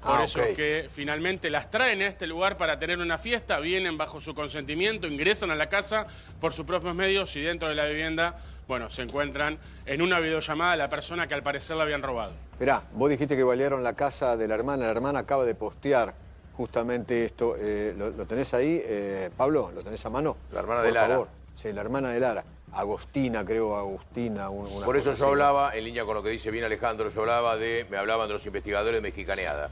Por eso ok. es que finalmente las traen a este lugar para tener una fiesta, vienen bajo su consentimiento, ingresan a la casa por sus propios medios y dentro de la vivienda, bueno, se encuentran en una videollamada a la persona que al parecer la habían robado. Mirá, vos dijiste que balearon la casa de la hermana acaba de postear justamente esto. ¿Lo tenés ahí, Pablo? ¿Lo tenés a mano? La hermana Por de Lara. favor. Sí, la hermana de Lara. Agostina, creo, Agustina. Una Por eso cosa yo así, hablaba, en línea con lo que dice bien Alejandro, me hablaban de los investigadores de Mexicaneada.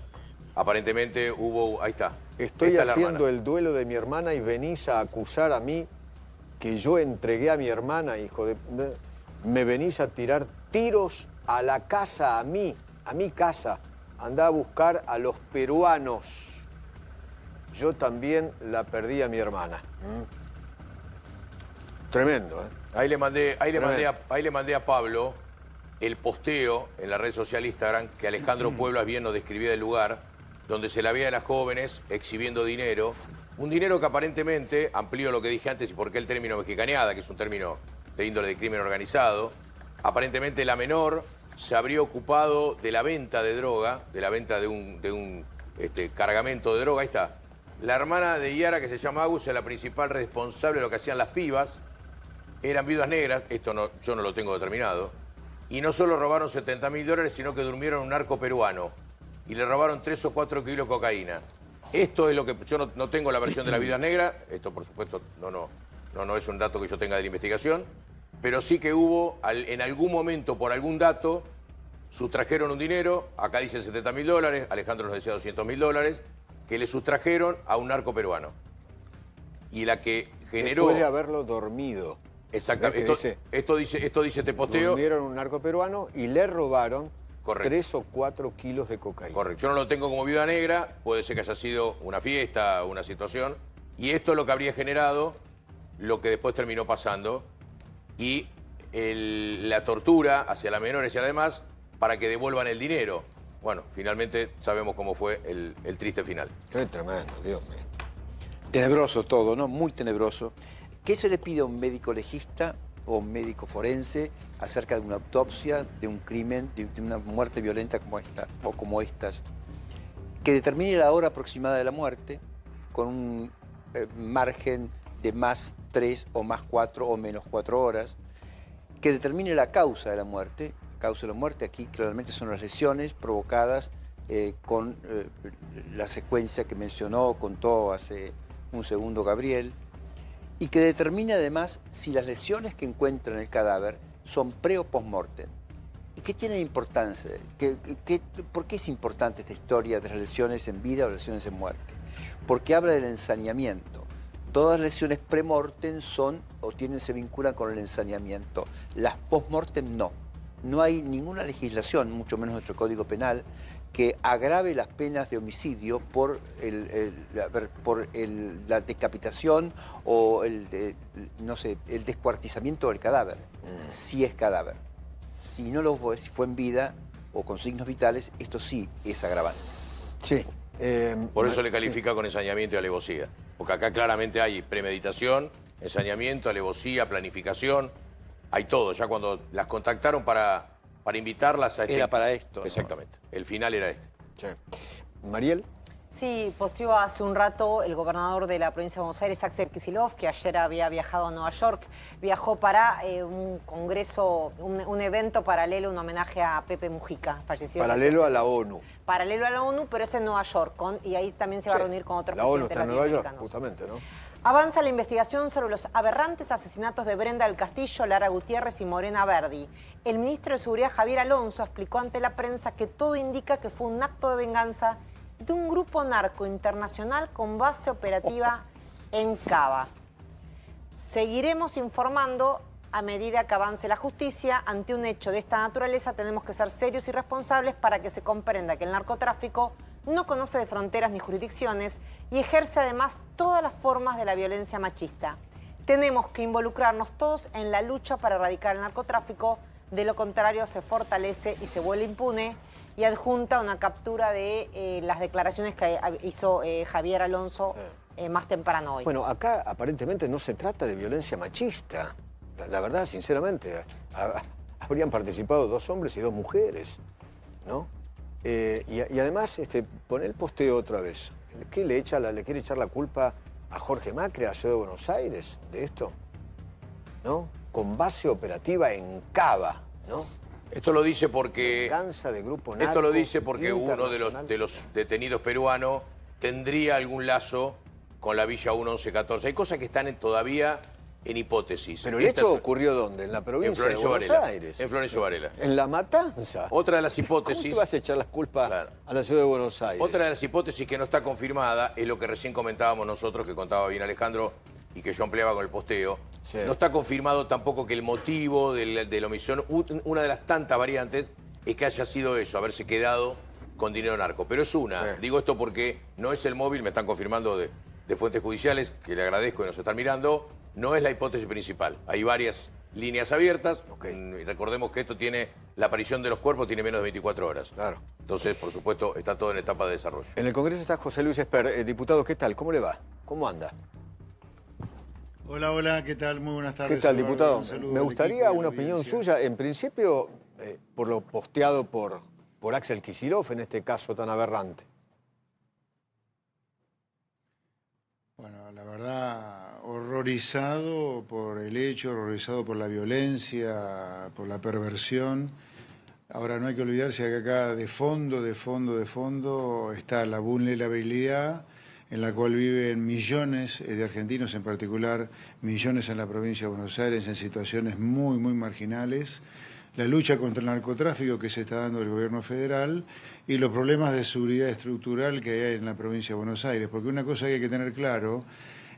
Aparentemente hubo, ahí está. Estoy Esta es la haciendo hermana. el duelo de mi hermana y venís a acusar a mí que yo entregué a mi hermana, hijo de... Me venís a tirar tiros a la casa, a mi casa. Andá a buscar a los peruanos. Yo también la perdí a mi hermana. Tremendo, ¿eh? Ahí le mandé a Pablo el posteo en la red social Instagram que Alejandro Pueblas bien nos describía del lugar, donde se la veía a las jóvenes exhibiendo dinero. Un dinero que aparentemente, amplío lo que dije antes y por qué el término mexicaneada, que es un término de índole de crimen organizado, aparentemente la menor se habría ocupado de la venta de droga, de la venta de un cargamento de droga. Ahí está. La hermana de Yara, que se llama Agus, es la principal responsable de lo que hacían las pibas. Eran viudas negras, esto no, yo no lo tengo determinado, y no solo robaron $70.000, sino que durmieron en un narco peruano y le robaron 3 o 4 kilos de cocaína. Esto es lo que, yo no tengo la versión de las viudas negras, esto por supuesto no es un dato que yo tenga de la investigación, pero sí que hubo, en algún momento, por algún dato, sustrajeron un dinero, acá dice $70.000, Alejandro nos decía $200.000, que le sustrajeron a un narco peruano. Y la que generó... Después de haberlo dormido. Exactamente. Esto dice este posteo. Durmieron un narco peruano y le robaron Correcto. 3 o 4 kilos de cocaína. Correcto. Yo no lo tengo como viuda negra, puede ser que haya sido una fiesta, una situación, y esto es lo que habría generado lo que después terminó pasando, y la tortura hacia las menores y además para que devuelvan el dinero. Bueno, finalmente sabemos cómo fue el triste final. Qué tremendo, Dios mío. Tenebroso todo, ¿no? Muy tenebroso. ¿Qué se le pide a un médico legista o un médico forense acerca de una autopsia, de un crimen, de una muerte violenta como esta o como estas? Que determine la hora aproximada de la muerte con un margen de más 3 o más 4 o menos 4 horas. Que determine la causa de la muerte. La causa de la muerte aquí claramente son las lesiones provocadas con la secuencia que contó hace un segundo Gabriel. Y que determine además si las lesiones que encuentra en el cadáver son pre o post-mortem. ¿Y qué tiene de importancia? ¿Por qué es importante esta historia de las lesiones en vida o lesiones en muerte? Porque habla del ensañamiento. Todas las lesiones pre-mortem se vinculan con el ensañamiento. Las post-mortem no. No hay ninguna legislación, mucho menos nuestro Código Penal, que agrave las penas de homicidio por la decapitación o el descuartizamiento del cadáver, si es cadáver. Si no lo fue, si fue en vida o con signos vitales, esto sí es agravante. Sí. Por eso le califica con ensañamiento y alevosía. Porque acá claramente hay premeditación, ensañamiento, alevosía, planificación. Hay todo. Ya cuando las contactaron para invitarlas a este... Era para esto. Exactamente. El final era este. Sí. Mariel. Sí, posteó hace un rato el gobernador de la provincia de Buenos Aires, Axel Kicillof, que ayer había viajado a Nueva York. Viajó para un congreso, un evento paralelo, un homenaje a Pepe Mujica, fallecido. Paralelo a la ONU. Paralelo a la ONU, pero es en Nueva York. Y ahí también se va a reunir con otros presidentes latinoamericanos. La ONU está en Nueva York, latinoamericanos. justamente, ¿no? Avanza la investigación sobre los aberrantes asesinatos de Brenda del Castillo, Lara Gutiérrez y Morena Verdi. El ministro de Seguridad, Javier Alonso, explicó ante la prensa que todo indica que fue un acto de venganza de un grupo narco internacional con base operativa en Cava. Seguiremos informando a medida que avance la justicia. Ante un hecho de esta naturaleza tenemos que ser serios y responsables para que se comprenda que el narcotráfico no conoce de fronteras ni jurisdicciones y ejerce además todas las formas de la violencia machista. Tenemos que involucrarnos todos en la lucha para erradicar el narcotráfico, de lo contrario se fortalece y se vuelve impune. Y adjunta una captura de las declaraciones que hizo Javier Alonso más temprano hoy. Bueno, acá aparentemente no se trata de violencia machista. La verdad, sinceramente, habrían participado 2 hombres y 2 mujeres, ¿no? Y además, poné el posteo otra vez. ¿Qué le quiere echar la culpa a Jorge Macri, a la Ciudad de Buenos Aires, de esto? ¿No? Con base operativa en Cava, ¿no? Esto lo dice porque... Venganza de grupo narco, Esto lo dice porque uno internacional. de los detenidos peruanos tendría algún lazo con la Villa 1114. Hay cosas que están todavía en hipótesis. Pero el hecho ocurrió ¿dónde? En la provincia de Buenos Aires. En Florencio Varela. En La Matanza. Otra de las hipótesis... ¿Cómo te vas a echar las culpas Claro. a la Ciudad de Buenos Aires? Otra de las hipótesis que no está confirmada es lo que recién comentábamos nosotros, que contaba bien Alejandro y que yo ampliaba con el posteo. Sí. No está confirmado tampoco que el motivo de la omisión, una de las tantas variantes, es que haya sido eso, haberse quedado con dinero narco. Pero es una. Sí. Digo esto porque no es el móvil, me están confirmando de fuentes judiciales, que le agradezco y nos están mirando, no es la hipótesis principal. Hay varias líneas abiertas. Y recordemos que esto tiene, la aparición de los cuerpos tiene menos de 24 horas. Claro. Entonces, por supuesto, está todo en etapa de desarrollo. En el Congreso está José Luis Esper. Diputado, ¿qué tal? ¿Cómo le va? ¿Cómo anda? Hola, hola, ¿qué tal? Muy buenas tardes. ¿Qué tal, Eduardo. diputado? Un saludo Me al gustaría equipo y a la una opinión audiencia. suya. En principio, por lo posteado por Axel Kicillof en este caso tan aberrante. Bueno, la verdad, horrorizado por el hecho, horrorizado por la violencia, por la perversión. Ahora no hay que olvidarse que acá de fondo está la vulnerabilidad en la cual viven millones de argentinos, en particular millones en la provincia de Buenos Aires, en situaciones muy, muy marginales. La lucha contra el narcotráfico que se está dando el gobierno federal y los problemas de seguridad estructural que hay en la provincia de Buenos Aires. Porque una cosa que hay que tener claro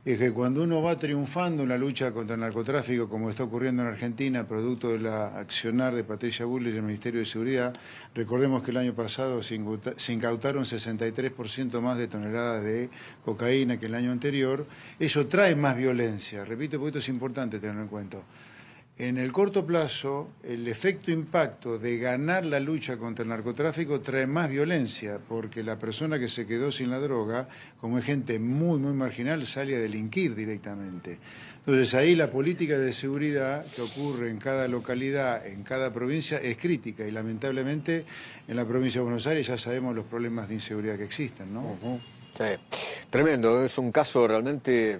es que cuando uno va triunfando en la lucha contra el narcotráfico, como está ocurriendo en Argentina, producto de la accionar de Patricia Bullrich y el Ministerio de Seguridad, recordemos que el año pasado se incautaron 63% más de toneladas de cocaína que el año anterior, eso trae más violencia. Repito, porque esto es importante tenerlo en cuenta. En el corto plazo, el efecto impacto de ganar la lucha contra el narcotráfico trae más violencia, porque la persona que se quedó sin la droga, como es gente muy, muy marginal, sale a delinquir directamente. Entonces ahí la política de seguridad que ocurre en cada localidad, en cada provincia, es crítica. Y lamentablemente en la provincia de Buenos Aires ya sabemos los problemas de inseguridad que existen, ¿no? Sí, tremendo. Es un caso realmente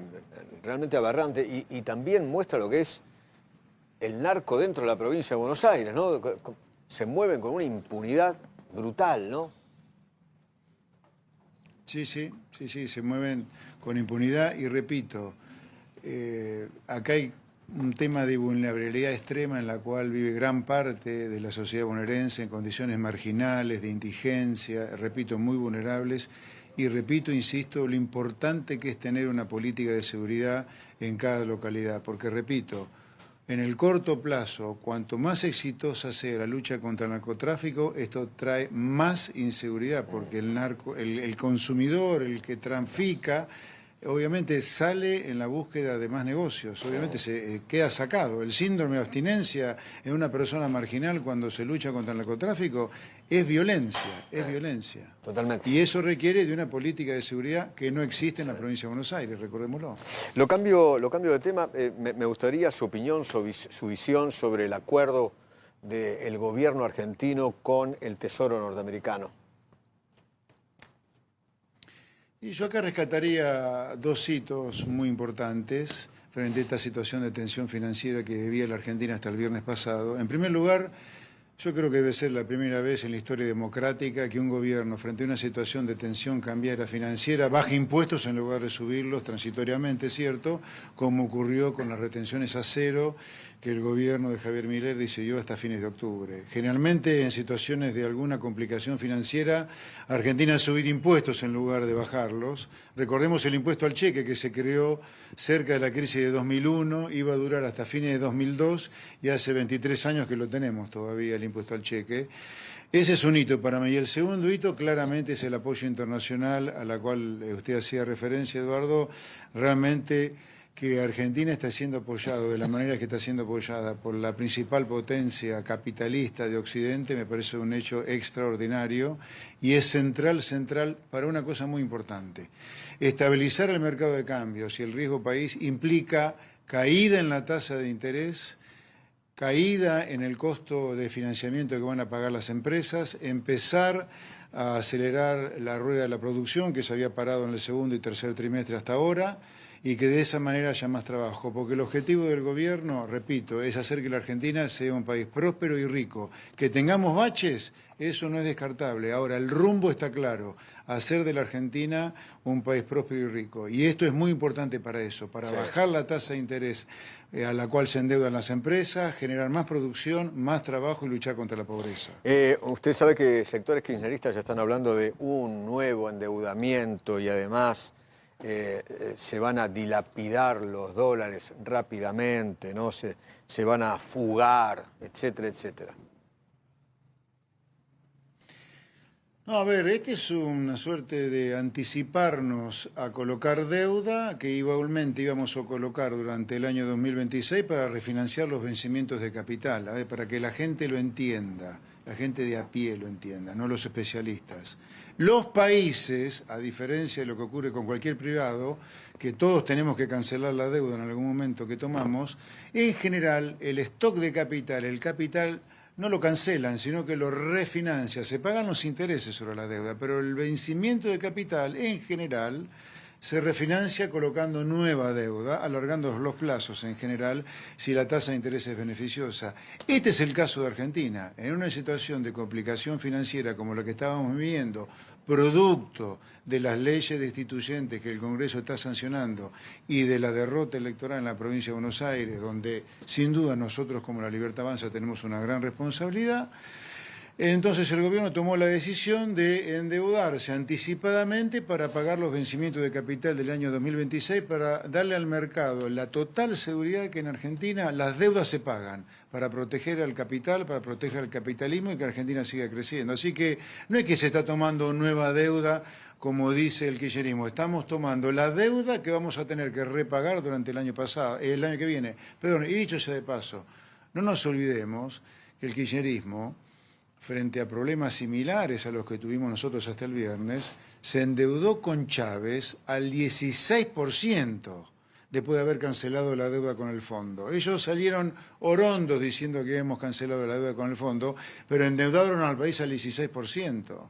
aberrante y también muestra lo que es el narco dentro de la provincia de Buenos Aires, ¿no? Se mueven con una impunidad brutal, ¿no? Sí, se mueven con impunidad y repito, acá hay un tema de vulnerabilidad extrema en la cual vive gran parte de la sociedad bonaerense en condiciones marginales, de indigencia, repito, muy vulnerables. Y repito, insisto, lo importante que es tener una política de seguridad en cada localidad, porque repito, en el corto plazo, cuanto más exitosa sea la lucha contra el narcotráfico, esto trae más inseguridad, porque el consumidor, el que trafica, obviamente sale en la búsqueda de más negocios, obviamente se queda sacado. El síndrome de abstinencia en una persona marginal cuando se lucha contra el narcotráfico es violencia. Totalmente. Y eso requiere de una política de seguridad que no existe en la provincia de Buenos Aires, recordémoslo. Lo cambio de tema. Me gustaría su opinión, su visión sobre el acuerdo del gobierno argentino con el Tesoro norteamericano. Y yo acá rescataría dos hitos muy importantes frente a esta situación de tensión financiera que vivía la Argentina hasta el viernes pasado. En primer lugar, yo creo que debe ser la primera vez en la historia democrática que un gobierno, frente a una situación de tensión cambiaria financiera, baja impuestos en lugar de subirlos transitoriamente, ¿cierto? Como ocurrió con las retenciones a cero que el gobierno de Javier Milei decidió hasta fines de octubre. Generalmente, en situaciones de alguna complicación financiera, Argentina ha subido impuestos en lugar de bajarlos. Recordemos el impuesto al cheque que se creó cerca de la crisis de 2001, iba a durar hasta fines de 2002 y hace 23 años que lo tenemos todavía, el impuesto al cheque. Ese es un hito para mí. Y el segundo hito claramente es el apoyo internacional a la cual usted hacía referencia, Eduardo. Realmente que Argentina está siendo apoyado de la manera que está siendo apoyada por la principal potencia capitalista de Occidente, me parece un hecho extraordinario y es central para una cosa muy importante. Estabilizar el mercado de cambios y el riesgo país implica caída en la tasa de interés, caída en el costo de financiamiento que van a pagar las empresas, empezar a acelerar la rueda de la producción que se había parado en el segundo y tercer trimestre hasta ahora, y que de esa manera haya más trabajo, porque el objetivo del gobierno, repito, es hacer que la Argentina sea un país próspero y rico. Que tengamos baches, eso no es descartable. Ahora, el rumbo está claro, hacer de la Argentina un país próspero y rico. Y esto es muy importante para eso, para bajar la tasa de interés a la cual se endeudan las empresas, generar más producción, más trabajo y luchar contra la pobreza. Usted sabe que sectores kirchneristas ya están hablando de un nuevo endeudamiento y además se van a dilapidar los dólares rápidamente, ¿no? Se van a fugar, etcétera, etcétera. No, a ver, este es una suerte de anticiparnos a colocar deuda que igualmente íbamos a colocar durante el año 2026 para refinanciar los vencimientos de capital, a ver, para que la gente lo entienda, la gente de a pie lo entienda, no los especialistas. Los países, a diferencia de lo que ocurre con cualquier privado, que todos tenemos que cancelar la deuda en algún momento que tomamos, en general el stock de capital, el capital no lo cancelan, sino que lo refinancia, se pagan los intereses sobre la deuda, pero el vencimiento de capital en general se refinancia colocando nueva deuda, alargando los plazos en general, si la tasa de interés es beneficiosa. Este es el caso de Argentina. En una situación de complicación financiera como la que estábamos viviendo, producto de las leyes destituyentes que el Congreso está sancionando y de la derrota electoral en la provincia de Buenos Aires, donde sin duda nosotros como La Libertad Avanza tenemos una gran responsabilidad, entonces el gobierno tomó la decisión de endeudarse anticipadamente para pagar los vencimientos de capital del año 2026, para darle al mercado la total seguridad que en Argentina las deudas se pagan, para proteger al capital, para proteger al capitalismo y que Argentina siga creciendo. Así que no es que se está tomando nueva deuda, como dice el kirchnerismo, estamos tomando la deuda que vamos a tener que repagar durante el año que viene. Perdón, y dicho sea de paso, no nos olvidemos que el kirchnerismo, frente a problemas similares a los que tuvimos nosotros hasta el viernes, se endeudó con Chávez al 16% después de haber cancelado la deuda con el fondo. Ellos salieron orondos diciendo que habíamos cancelado la deuda con el fondo, pero endeudaron al país al 16%.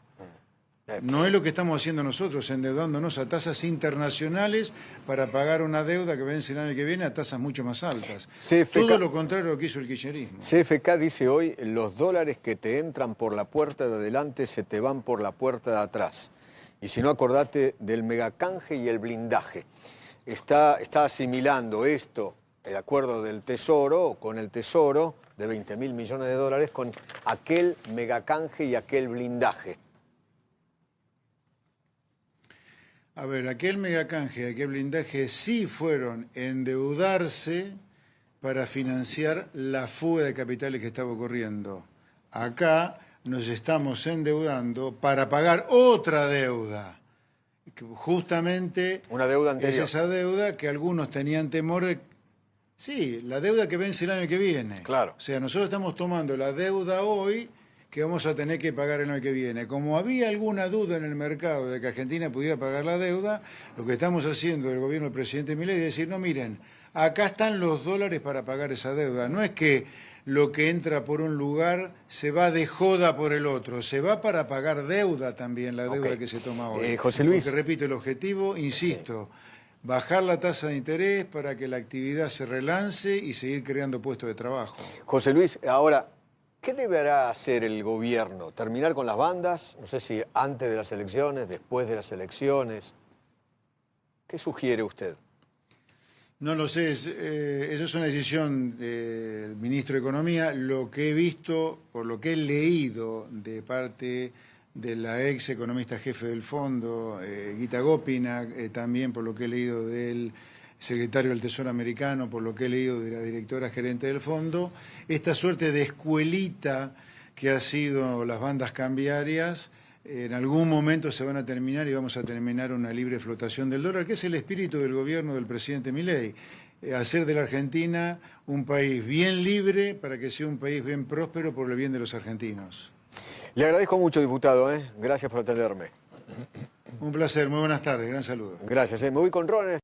No es lo que estamos haciendo nosotros, endeudándonos a tasas internacionales para pagar una deuda que vence el año que viene a tasas mucho más altas. Todo lo contrario a lo que hizo el kirchnerismo. CFK dice hoy, los dólares que te entran por la puerta de adelante se te van por la puerta de atrás. Y si no, acordate del megacanje y el blindaje. Está asimilando esto, el acuerdo del Tesoro, con el Tesoro de 20.000 millones de dólares, con aquel megacanje y aquel blindaje. A ver, aquel megacanje, aquel blindaje sí fueron endeudarse para financiar la fuga de capitales que estaba ocurriendo. Acá nos estamos endeudando para pagar otra deuda. Justamente una deuda anterior. Es esa deuda que algunos tenían temor. Sí, la deuda que vence el año que viene. Claro. O sea, nosotros estamos tomando la deuda hoy que vamos a tener que pagar el año que viene. Como había alguna duda en el mercado de que Argentina pudiera pagar la deuda, lo que estamos haciendo del gobierno del presidente Milei es decir, no, miren, acá están los dólares para pagar esa deuda. No es que lo que entra por un lugar se va de joda por el otro, se va para pagar deuda también, la deuda que se toma hoy. José Luis. Porque, repito, el objetivo, insisto, bajar la tasa de interés para que la actividad se relance y seguir creando puestos de trabajo. José Luis, ahora, ¿qué deberá hacer el gobierno? ¿Terminar con las bandas? No sé si antes de las elecciones, después de las elecciones. ¿Qué sugiere usted? No lo sé, eso es una decisión del ministro de Economía. Lo que he visto, por lo que he leído de parte de la ex economista jefe del fondo, Gita Gopina, también por lo que he leído del secretario del Tesoro americano, por lo que he leído de la directora gerente del fondo, esta suerte de escuelita que ha sido las bandas cambiarias, en algún momento se van a terminar y vamos a terminar una libre flotación del dólar, que es el espíritu del gobierno del presidente Milei, hacer de la Argentina un país bien libre para que sea un país bien próspero por el bien de los argentinos. Le agradezco mucho, diputado, Gracias por atenderme. Un placer, muy buenas tardes, gran saludo. Gracias, Me voy con Ron.